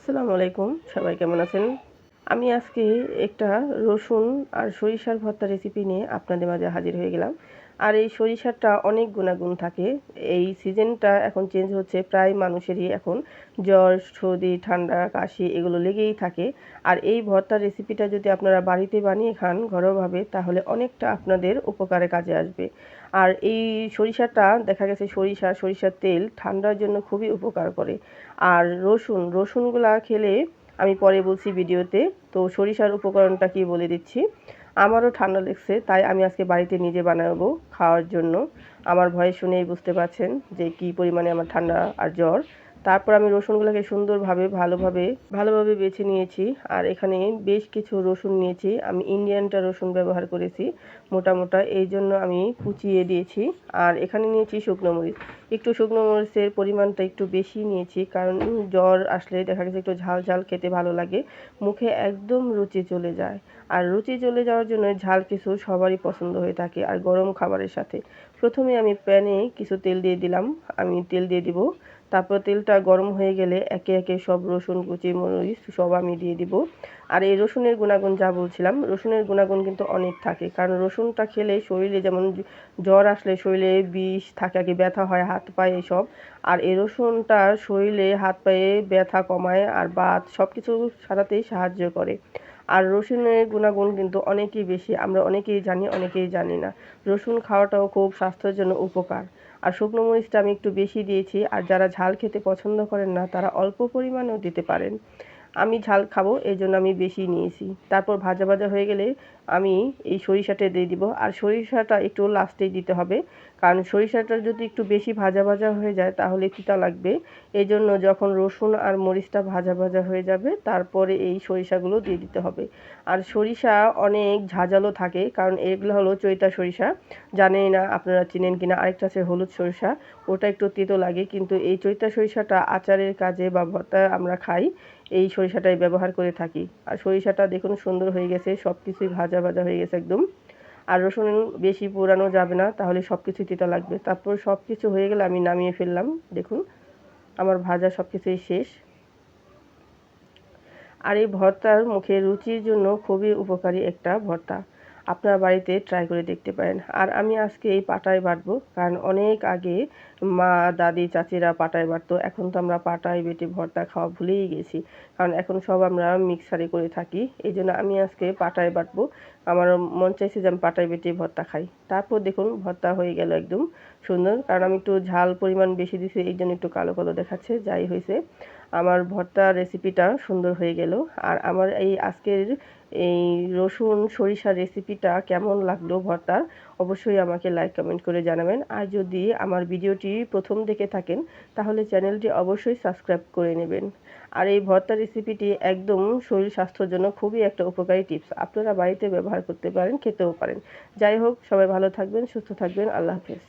আসসালামু আলাইকুম, সবাই কেমন আছেন? আমি আজকে একটা রসুন আর সরিষার ভর্তা রেসিপি নিয়ে আপনাদের মাঝে হাজির হয়ে গেলাম। আর এই সরিষাটা অনেক গুণাগুণ থাকে। এই সিজনটা এখন চেঞ্জ হচ্ছে, প্রায় মানুষেরই এখন জ্বর, সর্দি, ঠান্ডা, কাশি এগুলো লেগেই থাকে। আর এই ভর্তার রেসিপিটা যদি আপনারা বাড়িতে বানিয়ে খান ঘরোয়াভাবে তাহলে অনেকটা আপনাদের উপকারে কাজে আসবে। আর এই সরিষাটা দেখা গেছে সরিষার তেল ঠান্ডার জন্য খুবই উপকার করে। আর রসুনগুলা খেলে আমি পরে বলছি ভিডিওতে। তো সরিষার উপকরণটা কি বলে দিচ্ছি। আমারও ঠান্ডা লেগেছে, তাই আমি আজকে বাড়িতে নিজে বানাবো খাওয়ার জন্য। আমার ভয়ে শুনেই বুঝতে পারছেন যে কি পরিমাণে আমার ঠান্ডা আর জ্বর। তারপর আমি রসুনগুলোকে সুন্দরভাবে ভালোভাবে বেছে নিয়েছি। আর এখানে বেশ কিছু রসুন নিয়েছি, আমি ইন্ডিয়ানটা রসুন ব্যবহার করেছি মোটা এই জন্য আমি কুচিয়ে দিয়েছি। আর এখানে নিয়েছি শুকনো মরিচ, একটু শুকনো মরিচের পরিমাণটা একটু বেশি নিয়েছি, কারণ জ্বর আসলে দেখা গেছে একটু ঝাল ঝাল খেতে ভালো লাগে, মুখে একদম রুচি চলে যায়। আর রুচি চলে যাওয়ার জন্য ঝাল কিছু সবারই পছন্দ হয়ে থাকে, আর গরম খাবারের সাথে। প্রথমে আমি প্যানে কিছু তেল দিয়ে দিলাম, আমি তেল দিয়ে দিব। তারপর তেলটা গরম হয়ে গেলে একে একে সব রসুন কুচি মরিচ সব আমি দিয়ে দিব। আর এই রসুনের গুণাগুণ যা বলছিলাম, রসুনের গুণাগুণ কিন্তু অনেক থাকে, কারণ রসুনটা খেলে শরীরে যেমন জ্বর আসলে শরীরে বিষ থাকে আর কি, ব্যথা হয় হাত পায়ে এসব। আর এই রসুনটা শরীরে হাত পায়ে ব্যথা কমায় আর বাত সব কিছু সারাতেই সাহায্য করে। আর রসুনের গুণাগুণ কিন্তু অনেকই বেশি, আমরা অনেকেই জানি অনেকেই জানি না। রসুন খাওয়াটাও খুব স্বাস্থ্যের জন্য উপকার। আর শুকনো মরিচটা আমি একটু বেশি দিয়েছি, আর যারা ঝাল খেতে পছন্দ করেন না তারা অল্প পরিমাণেও দিতে পারেন। আমি ঝাল খাবো এই জন্য আমি বেশি নিয়েছি। তারপর ভাজা হয়ে গেলে আমি এই সরিষাটা দিয়ে দিব। আর সরিষাটা একটু লাস্টেই দিতে হবে, কারণ সরিষাটা যদি একটু বেশি ভাজা হয়ে যায় তাহলে তিতা লাগবে। এই জন্য যখন রসুন আর মরিচটা ভাজা হয়ে যাবে তারপরে এই সরিষাগুলো দিয়ে দিতে হবে। আর সরিষা অনেক ঝাঁঝালো থাকে, কারণ এগুলো হলো চৈতা সরিষা। জানেন না আপনারা চিনেন কিনা, আরেকটা আছে হলুদ সরিষা, ওটা একটু তিতো লাগে। কিন্তু এই চৈতা সরিষাটা আচারের কাজে বা ভর্তা আমরা খাই, এই সরিষাটাই ব্যবহার করে থাকি। আর সরিষাটা দেখুন সুন্দর হয়ে গেছে, সব কিছুই ভাজা হয়ে গেছে একদম। আর রসুন বেশি পোড়ানো যাবে না, তাহলে সব কিছু তিতা লাগবে। তারপর সব কিছু হয়ে গেলে আমি নামিয়ে ফেললাম। দেখুন আমার ভাজা সব কিছুই শেষ। আর এই ভর্তার মুখে রুচির জন্য খুবই উপকারী একটা ভর্তা, আপনার বাড়িতে ট্রাই করে দেখতে পারেন। আর আমি আজকে এই পাটায় বাটবো, কারণ অনেক আগে মা দাদি চাচিরা পাটায় বাটতো, এখন তো আমরা পাটায় বেটে ভর্তা খাওয়া ভুলেই গেছি, কারণ এখন সব আমরা মিক্সারে করে থাকি। এই জন্য আমি আজকে পাটায় বাটবো, আমার মন চাইছে যে আমি পাটায় বেটে ভর্তা খাই। তারপর দেখুন ভর্তা হয়ে গেল একদম সুন্দর, কারণ আমি একটু ঝাল পরিমাণ বেশি দিয়েছি এই জন্য একটু কালো কালো দেখাচ্ছে। যাই হয়েছে, আমার ভর্তা রেসিপিটা সুন্দর হয়ে গেল। আর আমার এই আজকের এই রসুন সরিষার রেসিপিটা কেমন লাগলো ভর্তার, অবশ্যই আমাকে লাইক কমেন্ট করে জানাবেন। আর যদি আমার ভিডিওটি প্রথম দেখে থাকেন তাহলে চ্যানেলটি অবশ্যই সাবস্ক্রাইব করে নেবেন। আর এই ভর্তা রেসিপিটি একদম শরীর স্বাস্থ্যের জন্য খুবই একটা উপকারী টিপস, আপনারা বাড়িতে ব্যবহার করতে পারেন, খেতেও পারেন। যাই হোক, সবাই ভালো থাকবেন, সুস্থ থাকবেন, আল্লাহ হাফেজ।